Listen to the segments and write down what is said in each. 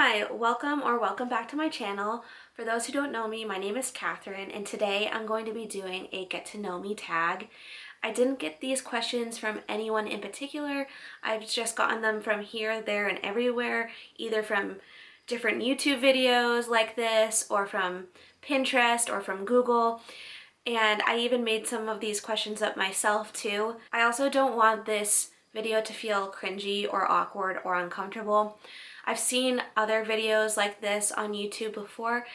Hi, welcome back to my channel. For those who don't know me, my name is Katharine, and today I'm going to be doing a get to know me tag. I didn't get these questions from anyone in particular. I've just gotten them from here, there, and everywhere, either from different YouTube videos like this, or from Pinterest, or from Google. And I even made some of these questions up myself too. I also don't want this video to feel cringy or awkward or uncomfortable. I've seen other videos like this on YouTube before,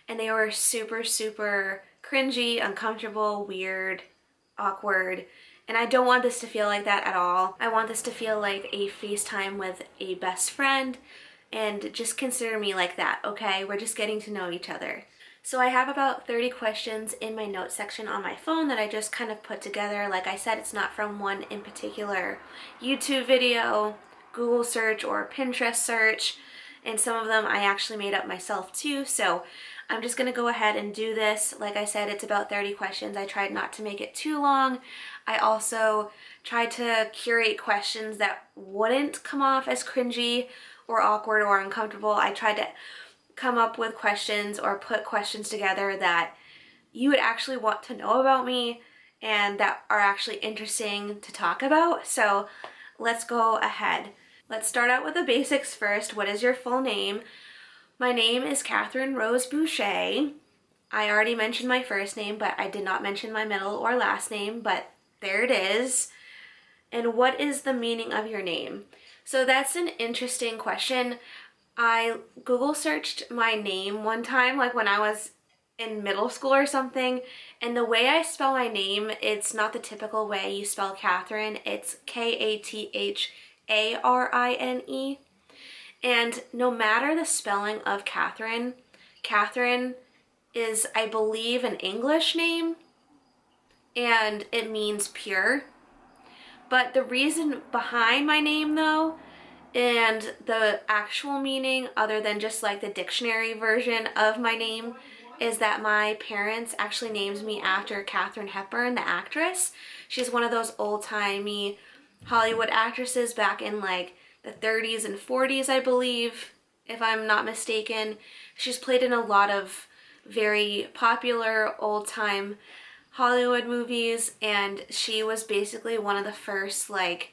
and they were super cringy, uncomfortable, weird, awkward, and I don't want this to feel like that at all. I want this to feel like a FaceTime with a best friend, and just consider me like that, okay? We're just getting to know each other. So I have about 30 questions in my notes section on my phone that I just kind of put together. Like I said, it's not from one in particular YouTube video, Google search, or Pinterest search, and some of them I actually made up myself too. So I'm just gonna go ahead and do this. Like I said, it's about 30 questions. I tried not to make it too long. I also tried to curate questions that wouldn't come off as cringy or awkward or uncomfortable. I tried to come up with questions or put questions together that you would actually want to know about me and that are actually interesting to talk about. So let's go ahead. Let's start out with the basics first. What is your full name? My name is Katharine Rose Boucher. I already mentioned my first name, but I did not mention my middle or last name, but there it is. And what is the meaning of your name? So that's an interesting question. I Google searched my name one time, like when I was in middle school or something, and the way I spell my name, it's not the typical way you spell Katharine. It's Katharine. And no matter the spelling of Katharine, Katharine is, I believe, an English name, and it means pure. But the reason behind my name, though, and the actual meaning, other than just like the dictionary version of my name, is that my parents actually named me after Katharine Hepburn, the actress. She's one of those old-timey Hollywood actresses back in like the 30s and 40s, I believe, if I'm not mistaken. She's played in a lot of very popular old-time Hollywood movies, and she was basically one of the first like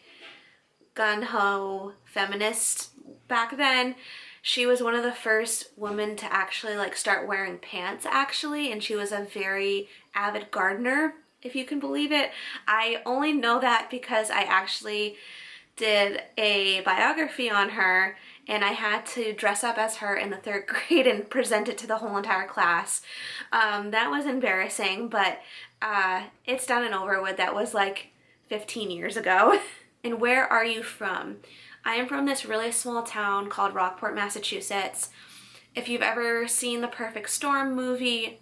gun-ho feminists back then. She was one of the first women to actually like start wearing pants actually, and she was a very avid gardener, if you can believe it. I only know that because I actually did a biography on her, and I had to dress up as her in the 3rd grade and present it to the whole entire class. That was embarrassing, but it's done and over with. That was like 15 years ago. And where are you from? I am from this really small town called Rockport, Massachusetts. If you've ever seen the Perfect Storm movie,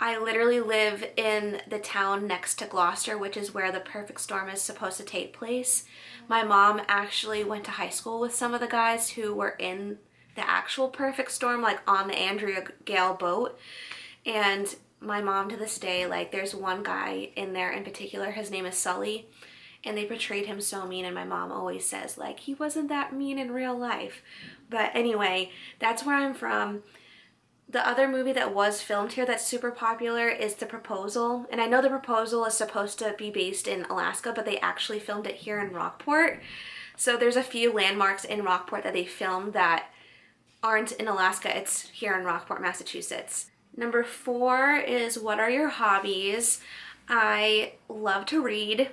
I literally live in the town next to Gloucester, which is where the Perfect Storm is supposed to take place. My mom actually went to high school with some of the guys who were in the actual Perfect Storm, like on the Andrea Gale boat. And my mom to this day, like there's one guy in there in particular, his name is Sully, and they portrayed him so mean, and my mom always says like he wasn't that mean in real life. But anyway, that's where I'm from. The other movie that was filmed here that's super popular is The Proposal. And I know The Proposal is supposed to be based in Alaska, but they actually filmed it here in Rockport. So there's a few landmarks in Rockport that they filmed that aren't in Alaska. It's here in Rockport, Massachusetts. Number 4 is, what are your hobbies? I love to read.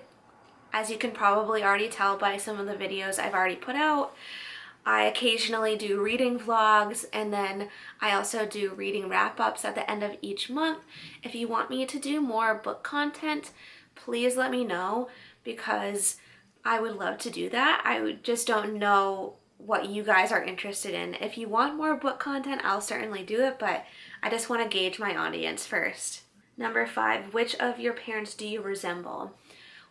As you can probably already tell by some of the videos I've already put out. I occasionally do reading vlogs, and then I also do reading wrap-ups at the end of each month. If you want me to do more book content, please let me know, because I would love to do that. I just don't know what you guys are interested in. If you want more book content, I'll certainly do it, but I just want to gauge my audience first. Number 5, which of your parents do you resemble?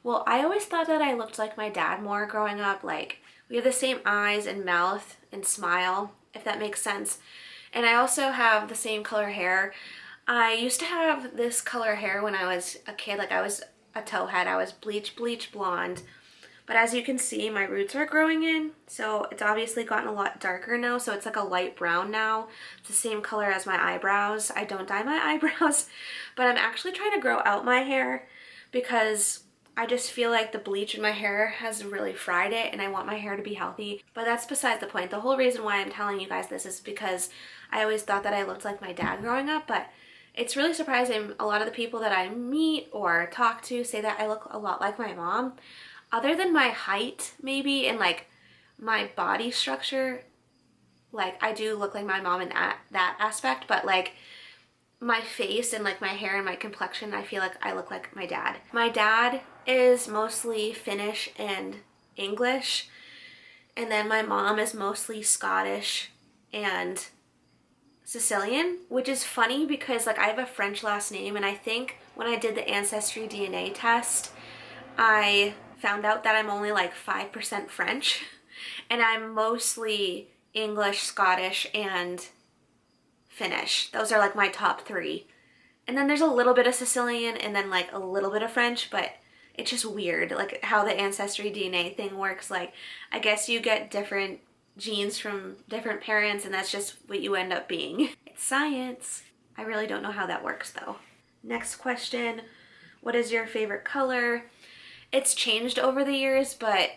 Well, I always thought that I looked like my dad more growing up. Like, we have the same eyes and mouth and smile, if that makes sense. And I also have the same color hair. I used to have this color hair when I was a kid. Like, I was a towhead. I was bleach blonde. But as you can see, my roots are growing in, so it's obviously gotten a lot darker now, so it's like a light brown now. It's the same color as my eyebrows. I don't dye my eyebrows, but I'm actually trying to grow out my hair because I just feel like the bleach in my hair has really fried it and I want my hair to be healthy. But that's besides the point. The whole reason why I'm telling you guys this is because I always thought that I looked like my dad growing up, but it's really surprising. A lot of the people that I meet or talk to say that I look a lot like my mom. Other than my height, maybe, and like my body structure, like I do look like my mom in that aspect, but like my face and like my hair and my complexion, I feel like I look like my dad. My dad is mostly Finnish and English, and then my mom is mostly Scottish and Sicilian, which is funny because like I have a French last name, and I think when I did the Ancestry DNA test, I found out that I'm only like 5% French, and I'm mostly English, Scottish, and Finnish. Those are like my top 3. And then there's a little bit of Sicilian and then like a little bit of French, but it's just weird like how the Ancestry DNA thing works. Like I guess you get different genes from different parents and that's just what you end up being. It's science. I really don't know how that works though. Next question, what is your favorite color? It's changed over the years, but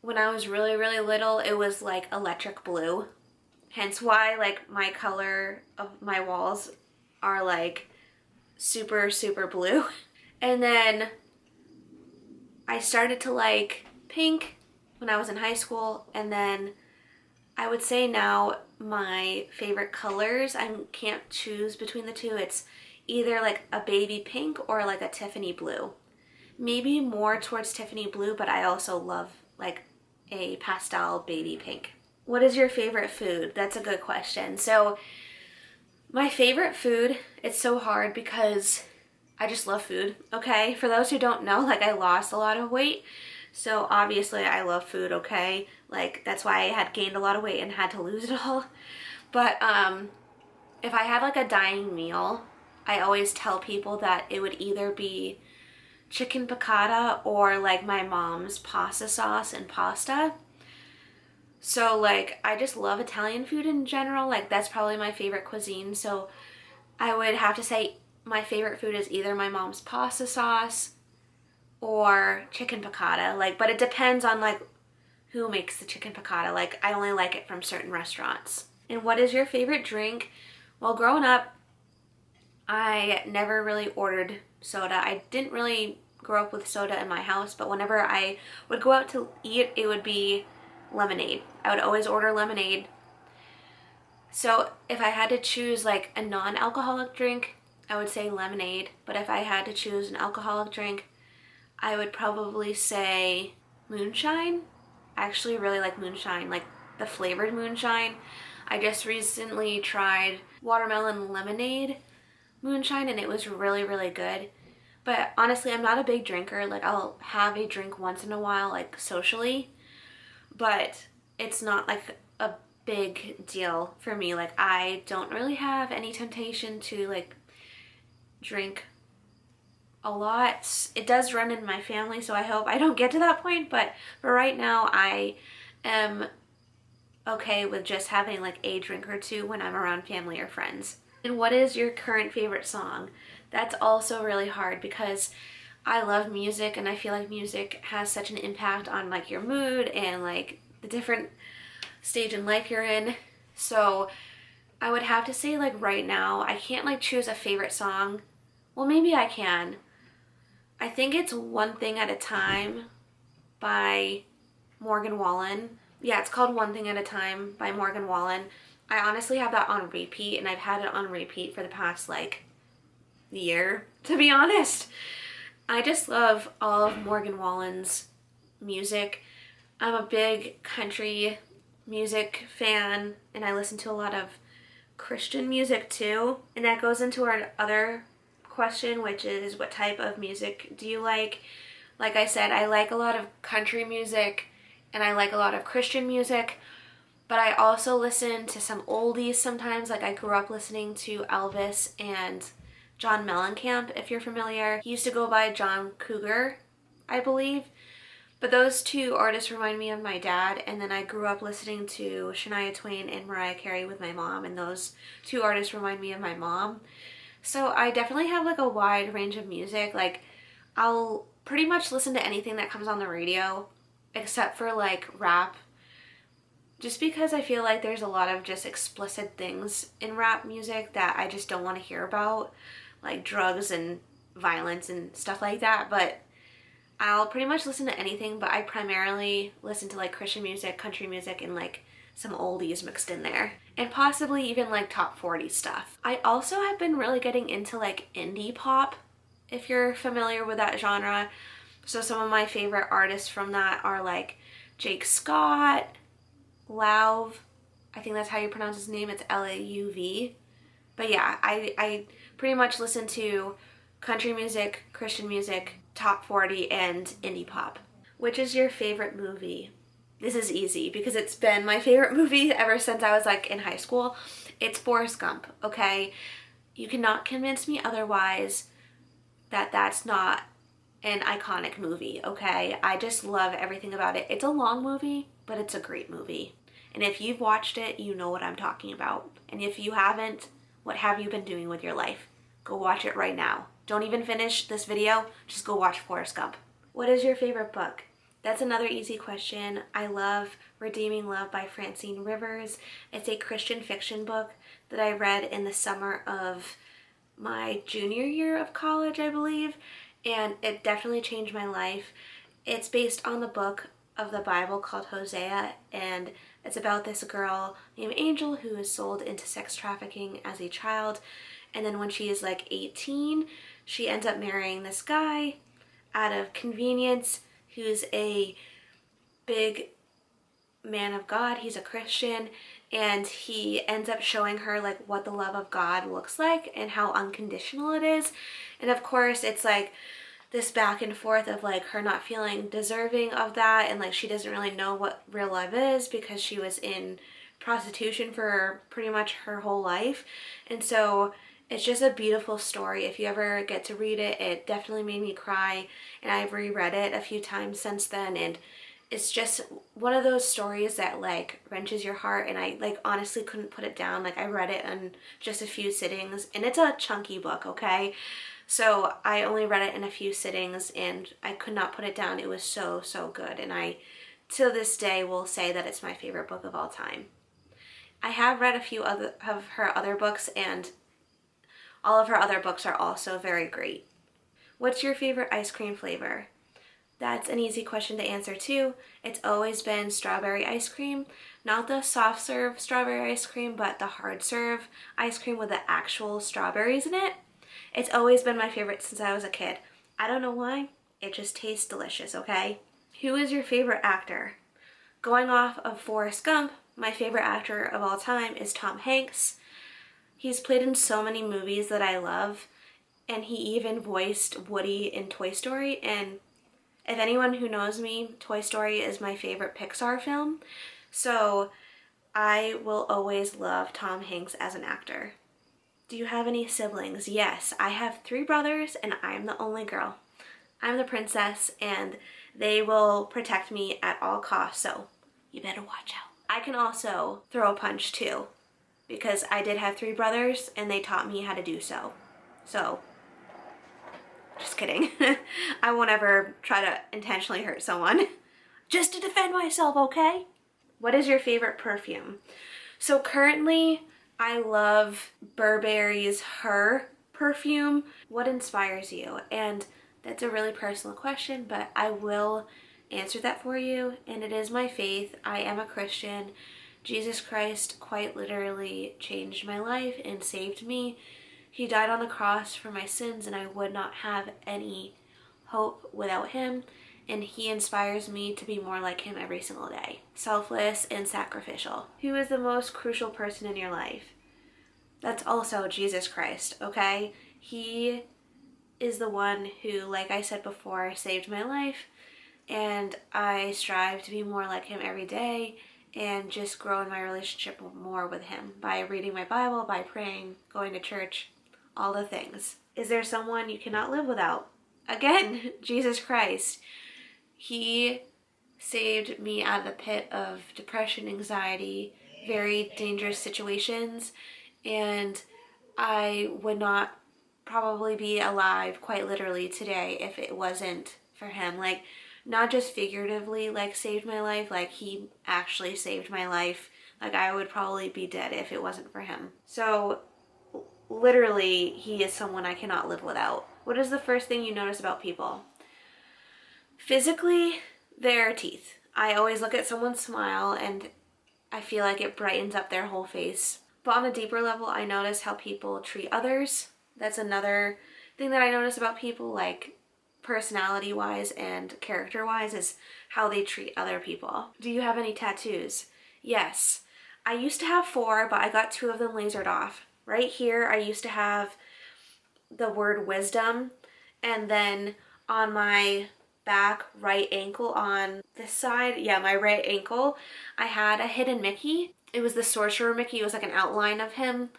when I was really, really little, it was like electric blue. Hence why like my color of my walls are like super, super blue. And then I started to like pink when I was in high school, and then I would say now my favorite colors, I can't choose between the two. It's either like a baby pink or like a Tiffany blue. Maybe more towards Tiffany blue, but I also love like a pastel baby pink. What is your favorite food? That's a good question. So my favorite food, it's so hard because I just love food, okay? For those who don't know, like I lost a lot of weight. So obviously I love food, okay? Like that's why I had gained a lot of weight and had to lose it all. But if I had like a dying meal, I always tell people that it would either be chicken piccata or like my mom's pasta sauce and pasta. So like I just love Italian food in general. Like that's probably my favorite cuisine. So I would have to say my favorite food is either my mom's pasta sauce or chicken piccata. Like, but it depends on like who makes the chicken piccata. Like I only like it from certain restaurants. And what is your favorite drink? Well, growing up, I never really ordered soda. I didn't really grow up with soda in my house, but whenever I would go out to eat, it would be lemonade. I would always order lemonade. So if I had to choose like a non-alcoholic drink, I would say lemonade. But if I had to choose an alcoholic drink, I would probably say moonshine. I actually really like moonshine, like the flavored moonshine. I just recently tried watermelon lemonade moonshine and it was really, really good. But honestly, I'm not a big drinker. Like I'll have a drink once in a while, like socially, but it's not like a big deal for me. Like I don't really have any temptation to like drink a lot. It does run in my family, so I hope I don't get to that point, but for right now I am okay with just having like a drink or two when I'm around family or friends. And what is your current favorite song? That's also really hard because I love music and I feel like music has such an impact on like your mood and like the different stage in life you're in. So I would have to say like right now, I can't like choose a favorite song. Well, maybe I can. I think it's One Thing at a Time by Morgan Wallen. Yeah, it's called One Thing at a Time by Morgan Wallen. I honestly have that on repeat and I've had it on repeat for the past like year, to be honest. I just love all of Morgan Wallen's music. I'm a big country music fan and I listen to a lot of Christian music too. And that goes into our other question, which is what type of music do you like? Like I said, I like a lot of country music and I like a lot of Christian music, but I also listen to some oldies sometimes. Like I grew up listening to Elvis and John Mellencamp, if you're familiar. He used to go by John Cougar, I believe. But those two artists remind me of my dad, and then I grew up listening to Shania Twain and Mariah Carey with my mom, and those two artists remind me of my mom. So I definitely have like a wide range of music. Like, I'll pretty much listen to anything that comes on the radio, except for like rap, just because I feel like there's a lot of just explicit things in rap music that I just don't want to hear about, like drugs and violence and stuff like that. But I'll pretty much listen to anything, but I primarily listen to like Christian music, country music, and like some oldies mixed in there. And possibly even like top 40 stuff. I also have been really getting into like indie pop, if you're familiar with that genre. So some of my favorite artists from that are like Jake Scott, Lauv. I think that's how you pronounce his name. It's Lauv. But yeah, I pretty much listen to country music, Christian music, top 40, and indie pop. Which is your favorite movie? This is easy because it's been my favorite movie ever since I was like in high school. It's Forrest Gump, okay? You cannot convince me otherwise that that's not an iconic movie, okay? I just love everything about it. It's a long movie, but it's a great movie. And if you've watched it, you know what I'm talking about. And if you haven't, what have you been doing with your life? Go watch it right now. Don't even finish this video, just go watch Forrest Gump. What is your favorite book? That's another easy question. I love Redeeming Love by Francine Rivers. It's a Christian fiction book that I read in the summer of my junior year of college, I believe, and it definitely changed my life. It's based on the book of the Bible called Hosea, and it's about this girl named Angel who is sold into sex trafficking as a child, and then when she is like 18, she ends up marrying this guy out of convenience who's a big man of God. He's a Christian, and he ends up showing her like what the love of God looks like and how unconditional it is. And of course it's like this back and forth of like her not feeling deserving of that, and like she doesn't really know what real love is because she was in prostitution for pretty much her whole life. And so it's just a beautiful story. If you ever get to read it, it definitely made me cry, and I've reread it a few times since then, and it's just one of those stories that like wrenches your heart, and I like honestly couldn't put it down. Like I read it in just a few sittings, and it's a chunky book, okay? So I only read it in a few sittings and I could not put it down. It was so, so good, and I to this day will say that it's my favorite book of all time. I have read a few of her other books, and all of her other books are also very great. What's your favorite ice cream flavor? That's an easy question to answer too. It's always been strawberry ice cream. Not the soft serve strawberry ice cream, but the hard serve ice cream with the actual strawberries in it. It's always been my favorite since I was a kid. I don't know why, it just tastes delicious, okay? Who is your favorite actor? Going off of Forrest Gump, my favorite actor of all time is Tom Hanks. He's played in so many movies that I love, and he even voiced Woody in Toy Story, and if anyone who knows me, Toy Story is my favorite Pixar film, so I will always love Tom Hanks as an actor. Do you have any siblings? Yes, I have 3 brothers, and I'm the only girl. I'm the princess, and they will protect me at all costs, so you better watch out. I can also throw a punch too, because I did have 3 brothers, and they taught me how to do so. So, just kidding. I won't ever try to intentionally hurt someone. Just to defend myself, okay? What is your favorite perfume? So currently, I love Burberry's Her perfume. What inspires you? And that's a really personal question, but I will answer that for you. And it is my faith. I am a Christian. Jesus Christ quite literally changed my life and saved me. He died on the cross for my sins, and I would not have any hope without him. And he inspires me to be more like him every single day. Selfless and sacrificial. Who is the most crucial person in your life? That's also Jesus Christ, okay? He is the one who, like I said before, saved my life. And I strive to be more like him every day and just grow in my relationship more with him by reading my Bible, by praying, going to church, all the things. Is there someone you cannot live without? Again, Jesus Christ. He saved me out of the pit of depression, anxiety, very dangerous situations, and I would not probably be alive quite literally today if it wasn't for him. Like, not just figuratively, like, saved my life, like, he actually saved my life. Like, I would probably be dead if it wasn't for him. So, literally, he is someone I cannot live without. What is the first thing you notice about people? Physically, their teeth. I always look at someone's smile and I feel like it brightens up their whole face. But on a deeper level, I notice how people treat others. That's another thing that I notice about people, like personality-wise and character-wise, is how they treat other people. Do you have any tattoos? Yes. I used to have 4, but I got 2 of them lasered off. Right here, I used to have the word wisdom, and then on my back right ankle on this side, yeah, my right ankle, I had a hidden Mickey. It was the sorcerer Mickey. It was like an outline of him,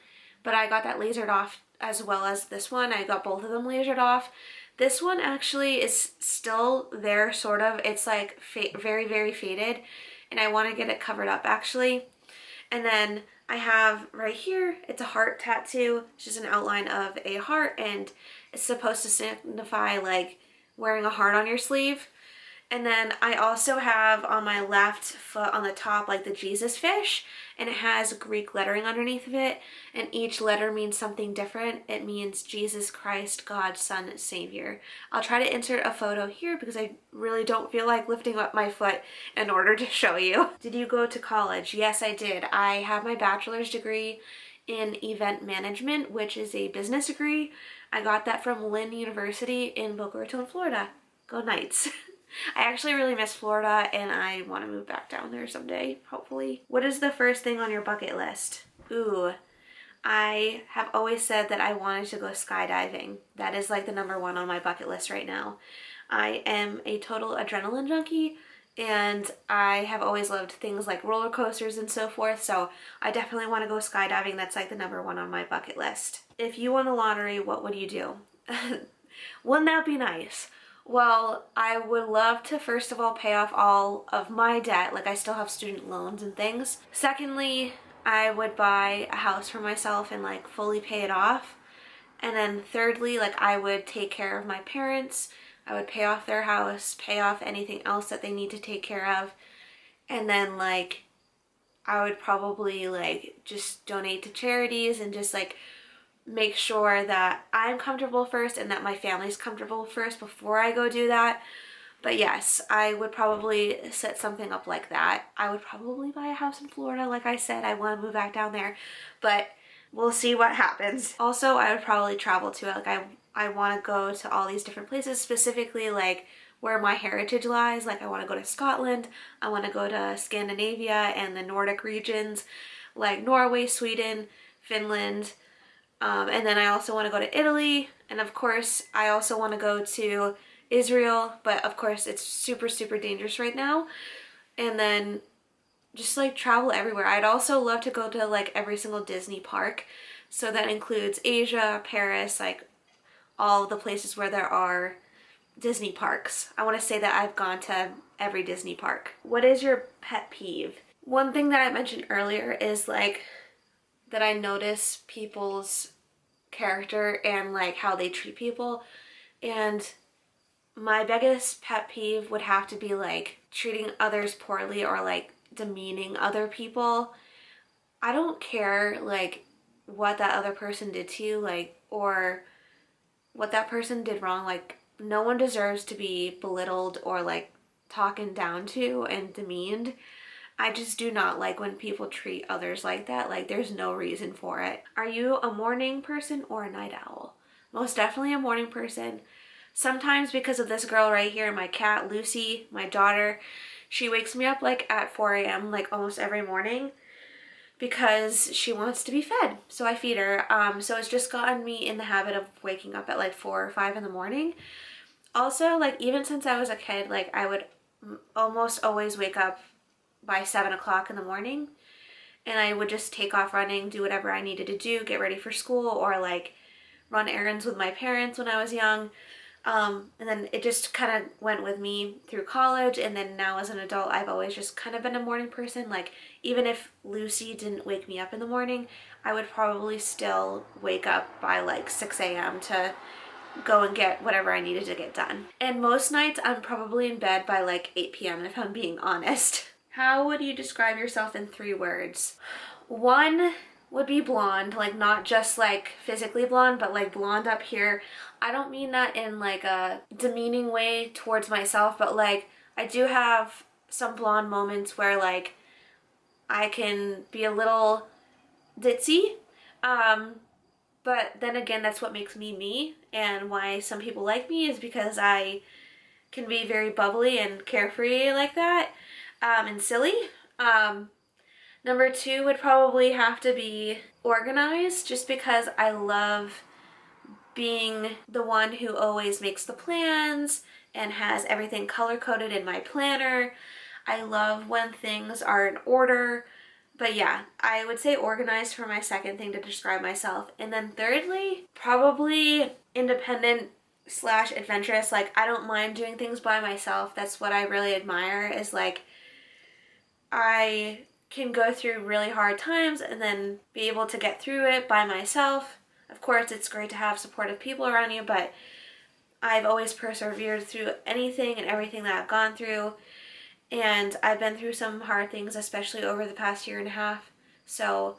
but I got that lasered off as well as this one. I got both of them lasered off. This one actually is still there, sort of. It's like very, very faded, and I want to get it covered up actually. And then I have right here, it's a heart tattoo. It's just an outline of a heart, and it's supposed to signify like wearing a heart on your sleeve. And then I also have on my left foot on the top like the Jesus fish, and it has Greek lettering underneath of it, and each letter means something different. It means Jesus Christ, God, Son, Savior. I'll try to insert a photo here because I really don't feel like lifting up my foot in order to show you. Did you go to college? Yes, I did. I have my bachelor's degree in event management, which is a business degree. I got that from Lynn University in Boca Raton, Florida. Go Knights. I actually really miss Florida and I want to move back down there someday, hopefully. What is the first thing on your bucket list? Ooh, I have always said that I wanted to go skydiving. That is like the #1 on my bucket list right now. I am a total adrenaline junkie and I have always loved things like roller coasters and so forth, so I definitely want to go skydiving. That's like the #1 on my bucket list. If you won the lottery, what would you do? Wouldn't that be nice? Well, I would love to first of all pay off all of my debt, like I still have student loans and things. Secondly, I would buy a house for myself and like fully pay it off. And then thirdly, like I would take care of my parents. I would pay off their house, pay off anything else that they need to take care of. And then like I would probably like just donate to charities and just like make sure that I'm comfortable first and that my family's comfortable first before I go do that. But yes, I would probably set something up like that. I would probably buy a house in Florida. Like I said, I want to move back down there, but we'll see what happens. Also, I would probably travel to it. Like I want to go to all these different places, specifically like where my heritage lies. Like I want to go to Scotland. I want to go to Scandinavia and the Nordic regions like Norway, Sweden, Finland. And then I also want to go to Italy, and of course I also want to go to Israel, but of course it's super, super dangerous right now. And then just like travel everywhere. I'd also love to go to like every single Disney park. So that includes Asia, Paris, like all the places where there are Disney parks. I want to say that I've gone to every Disney park. What is your pet peeve? One thing that I mentioned earlier is like that I notice people's character and like how they treat people, and my biggest pet peeve would have to be like treating others poorly or like demeaning other people. I don't care like what that other person did to you, like, or what that person did wrong. Like no one deserves to be belittled or like talking down to and demeaned. I just do not like when people treat others like that. Like there's no reason for it. Are you a morning person or a night owl? Most definitely a morning person. Sometimes because of this girl right here, my cat Lucy, my daughter, she wakes me up like at 4 a.m. like almost every morning because she wants to be fed. So I feed her. So it's just gotten me in the habit of waking up at like 4 or 5 in the morning. Also, like even since I was a kid, like I would almost always wake up by 7 o'clock in the morning, and I would just take off running, do whatever I needed to do, get ready for school, or like run errands with my parents when I was young. And then it just kind of went with me through college, and then now as an adult, I've always just kind of been a morning person. Like, even if Lucy didn't wake me up in the morning, I would probably still wake up by like 6 a.m. to go and get whatever I needed to get done. And most nights, I'm probably in bed by like 8 p.m. if I'm being honest. How would you describe yourself in 3 words? One would be blonde, like not just like physically blonde, but like blonde up here. I don't mean that in like a demeaning way towards myself, but like I do have some blonde moments where like I can be a little ditzy. But then again, that's what makes me me, and why some people like me is because I can be very bubbly and carefree like that, and silly. Number 2 would probably have to be organized, just because I love being the one who always makes the plans and has everything color-coded in my planner. I love when things are in order. But yeah, I would say organized for my second thing to describe myself. And then thirdly, probably independent / adventurous. Like, I don't mind doing things by myself. That's what I really admire, is like I can go through really hard times and then be able to get through it by myself. Of course, it's great to have supportive people around you, but I've always persevered through anything and everything that I've gone through. And I've been through some hard things, especially over the past 1.5 years. So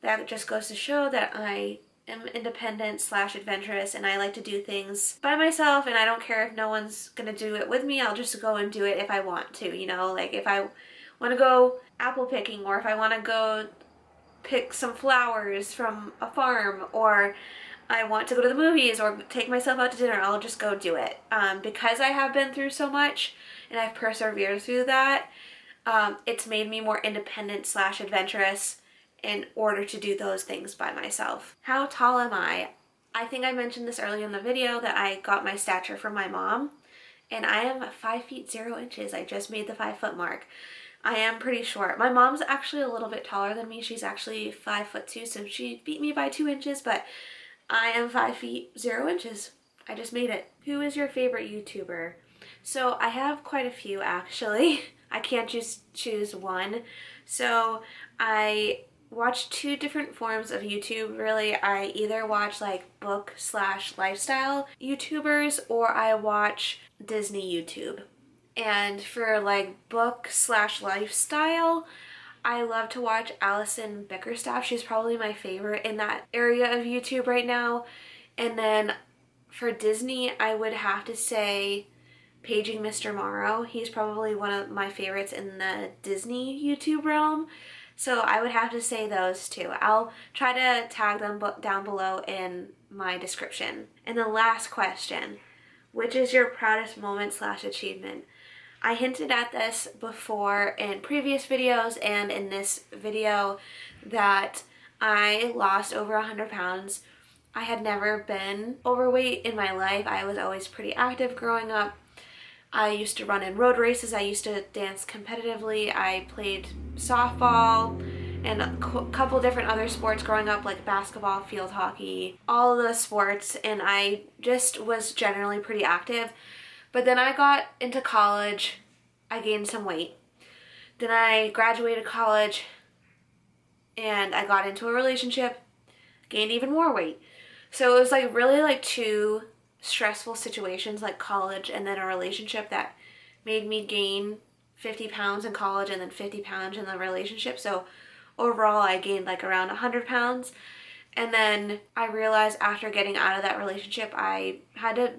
that just goes to show that I am independent / adventurous, and I like to do things by myself, and I don't care if no one's gonna do it with me. I'll just go and do it if I want to, you know, like if I want to go apple picking, or if I want to go pick some flowers from a farm, or I want to go to the movies or take myself out to dinner, I'll just go do it. Because I have been through so much and I've persevered through that, it's made me more independent / adventurous in order to do those things by myself. How tall am I? I think I mentioned this earlier in the video that I got my stature from my mom, and I am 5 feet 0 inches. I just made the 5 foot mark. I am pretty short. My mom's actually a little bit taller than me. She's actually 5'2", so she beat me by 2 inches, but I am 5 feet 0 inches. I just made it. Who is your favorite YouTuber? So I have quite a few, actually. I can't just choose one. So I watch 2 different forms of YouTube, really. I either watch like book / lifestyle YouTubers, or I watch Disney YouTube. And for like book / lifestyle, I love to watch Allison Bickerstaff. She's probably my favorite in that area of YouTube right now. And then for Disney, I would have to say Paging Mr. Morrow. He's probably one of my favorites in the Disney YouTube realm. So I would have to say those 2. I'll try to tag them down below in my description. And the last question, which is your proudest moment / achievement? I hinted at this before in previous videos and in this video that I lost over 100 pounds. I had never been overweight in my life. I was always pretty active growing up. I used to run in road races. I used to dance competitively. I played softball and a couple different other sports growing up, like basketball, field hockey, all of the sports, and I just was generally pretty active. But then I got into college, I gained some weight. Then I graduated college and I got into a relationship, gained even more weight. So it was like really like 2 stressful situations, like college and then a relationship, that made me gain 50 pounds in college and then 50 pounds in the relationship. So overall I gained like around 100 pounds. And then I realized after getting out of that relationship, I had to,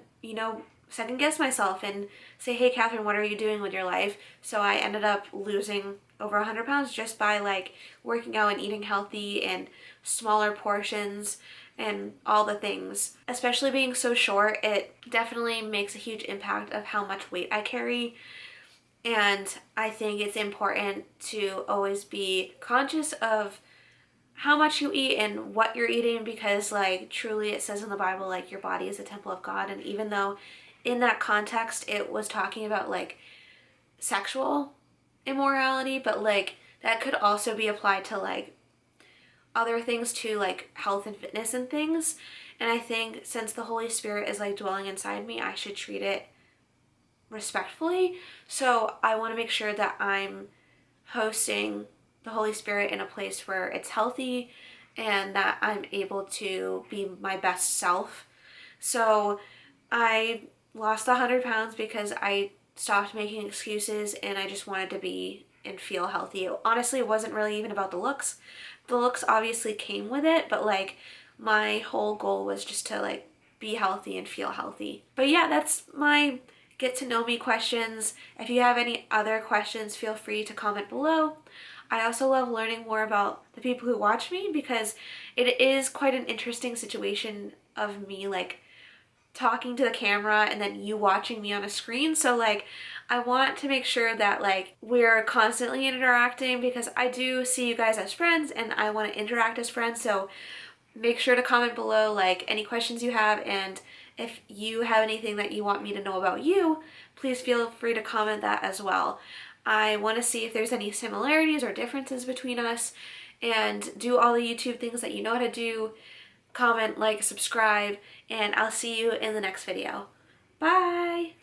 second guess myself and say, hey, Katharine, what are you doing with your life? So I ended up losing over 100 pounds just by like working out and eating healthy and smaller portions and all the things. Especially being so short, it definitely makes a huge impact of how much weight I carry. And I think it's important to always be conscious of how much you eat and what you're eating, because like truly it says in the Bible, like your body is a temple of God. And even though in that context it was talking about like sexual immorality, but like that could also be applied to like other things too, like health and fitness and things. And I think since the Holy Spirit is like dwelling inside me, I should treat it respectfully. So I want to make sure that I'm hosting the Holy Spirit in a place where it's healthy and that I'm able to be my best self. So I lost 100 pounds because I stopped making excuses and I just wanted to be and feel healthy. Honestly, it wasn't really even about the looks. The looks obviously came with it, but like my whole goal was just to like be healthy and feel healthy. But yeah, that's my get to know me questions. If you have any other questions, feel free to comment below. I also love learning more about the people who watch me because it is quite an interesting situation of me like talking to the camera and then you watching me on a screen. So like I want to make sure that like we're constantly interacting because I do see you guys as friends and I want to interact as friends. So make sure to comment below like any questions you have, and if you have anything that you want me to know about you, please feel free to comment that as well. I want to see if there's any similarities or differences between us, and do all the YouTube things that you know how to do. Comment, like, subscribe, and I'll see you in the next video. Bye!